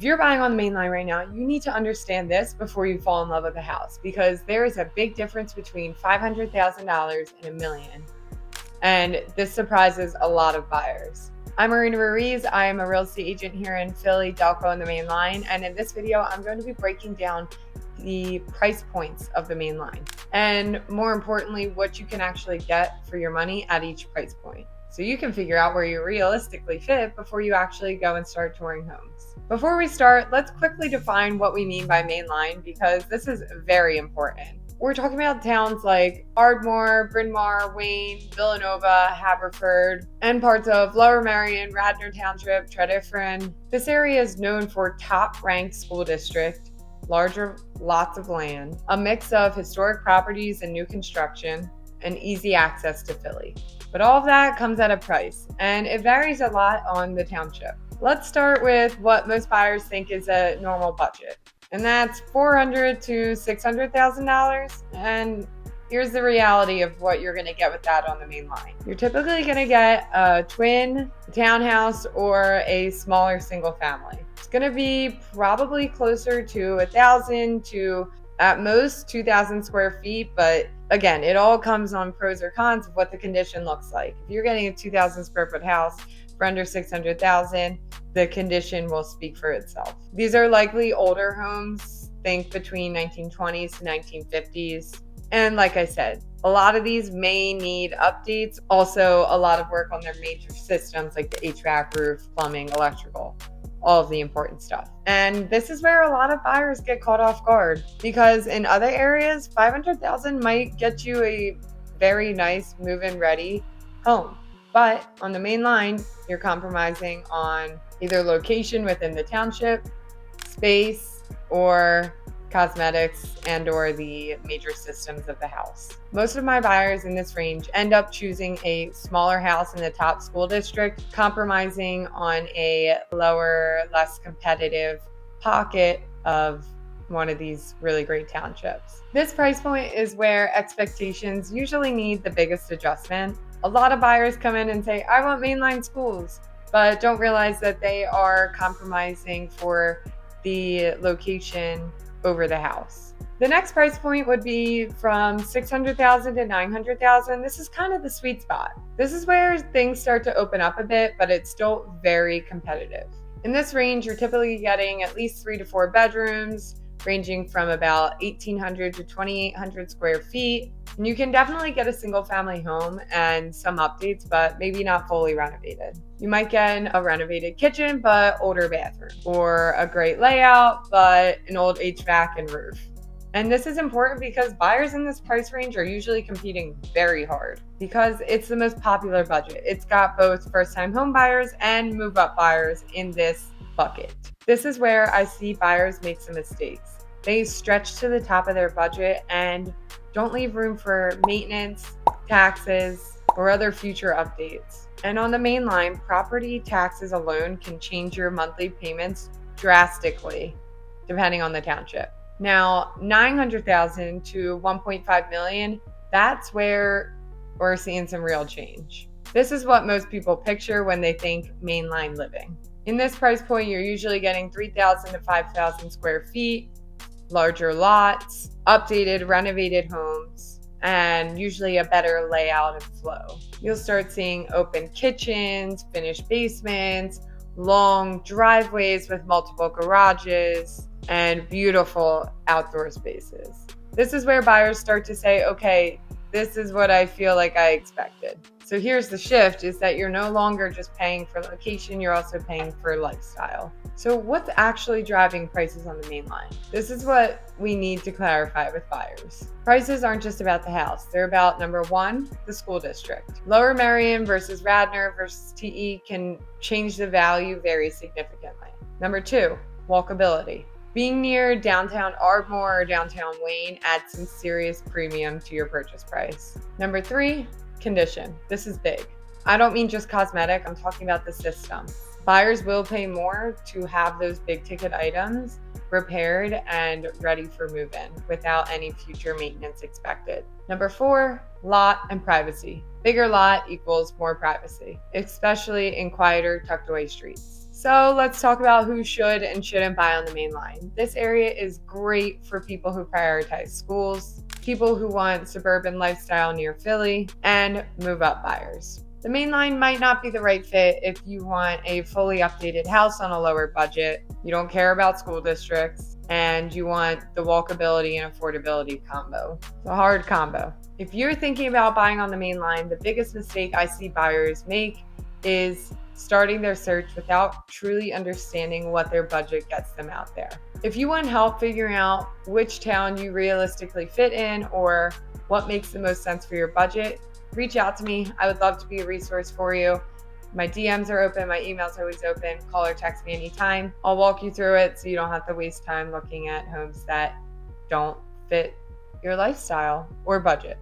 you're buying on the main line right now, you need to understand this before you fall in love with a house, because there is a big difference between $500,000 and $1 million. And this surprises a lot of buyers. I'm Marina Ruiz. I am a real estate agent here in Philly, Delco, and the main line. And in this video, I'm going to be breaking down the price points of the main line, and more importantly, what you can actually get for your money at each price point, so you can figure out where you realistically fit before you actually go and start touring homes. Before we start, let's quickly define what we mean by main line, because this is very important. We're talking about towns like Ardmore, Bryn Mawr, Wayne, Villanova, Haverford, and parts of Lower Merion, Radnor Township, Tredyffrin. This area is known for top-ranked school district, larger lots of land, a mix of historic properties and new construction, and easy access to Philly. But all of that comes at a price, and it varies a lot on the township. Let's start with what most buyers think is a normal budget, and that's $400,000 to $600,000. And here's the reality of what you're going to get with that on the main line. You're typically going to get a twin, a townhouse, or a smaller single family. It's going to be probably closer to 1,000 to at most 2,000 square feet, but again, it all comes on pros or cons of what the condition looks like. If you're getting a 2,000 square foot house for under 600,000, the condition will speak for itself. These are likely older homes, think between 1920s to 1950s. And like I said, a lot of these may need updates. Also, a lot of work on their major systems like the HVAC, roof, plumbing, electrical, all of the important stuff. And this is where a lot of buyers get caught off guard, because in other areas, $500,000 might get you a very nice move-in ready home. But on the main line, you're compromising on either location within the township, space, or cosmetics and or the major systems of the house. Most of my buyers in this range end up choosing a smaller house in the top school district, compromising on a lower, less competitive pocket of one of these really great townships. This price point is where expectations usually need the biggest adjustment. A lot of buyers come in and say, I want mainline schools, but don't realize that they are compromising for the location over the house. The next price point would be from $600,000 to $900,000. This is kind of the sweet spot. This is where things start to open up a bit, but it's still very competitive. In this range, you're typically getting at least 3 to 4 bedrooms, ranging from about 1,800 to 2,800 square feet. And you can definitely get a single family home and some updates, but maybe not fully renovated. You might get a renovated kitchen, but older bathroom, or a great layout, but an old HVAC and roof. And this is important because buyers in this price range are usually competing very hard because it's the most popular budget. It's got both first-time home buyers and move-up buyers in this bucket. This is where I see buyers make some mistakes. They stretch to the top of their budget and don't leave room for maintenance, taxes, or other future updates. And on the main line, property taxes alone can change your monthly payments drastically, depending on the township. Now, $900,000 to $1.5 million, that's where we're seeing some real change. This is what most people picture when they think mainline living. In this price point, you're usually getting 3,000 to 5,000 square feet, larger lots, updated, renovated homes, and usually a better layout and flow. You'll start seeing open kitchens, finished basements, long driveways with multiple garages, and beautiful outdoor spaces. This is where buyers start to say, okay, this is what I feel like I expected. So here's the shift, is that you're no longer just paying for location, you're also paying for lifestyle. So what's actually driving prices on the main line? This is what we need to clarify with buyers. Prices aren't just about the house. They're about, number one, the school district. Lower Merion versus Radnor versus TE can change the value very significantly. Number two, walkability. Being near downtown Ardmore or downtown Wayne adds some serious premium to your purchase price. Number three, condition. This is big. I don't mean just cosmetic, I'm talking about the system. Buyers will pay more to have those big ticket items repaired and ready for move-in without any future maintenance expected. Number four, lot and privacy. Bigger lot equals more privacy, especially in quieter, tucked away streets. So let's talk about who should and shouldn't buy on the main line. This area is great for people who prioritize schools, people who want suburban lifestyle near Philly, and move-up buyers. The main line might not be the right fit if you want a fully updated house on a lower budget, you don't care about school districts, and you want the walkability and affordability combo. It's a hard combo. If you're thinking about buying on the main line, the biggest mistake I see buyers make is starting their search without truly understanding what their budget gets them out there. If you want help figuring out which town you realistically fit in or what makes the most sense for your budget, reach out to me. I would love to be a resource for you. My DMs are open, my email's always open. Call or text me anytime. I'll walk you through it so you don't have to waste time looking at homes that don't fit your lifestyle or budget.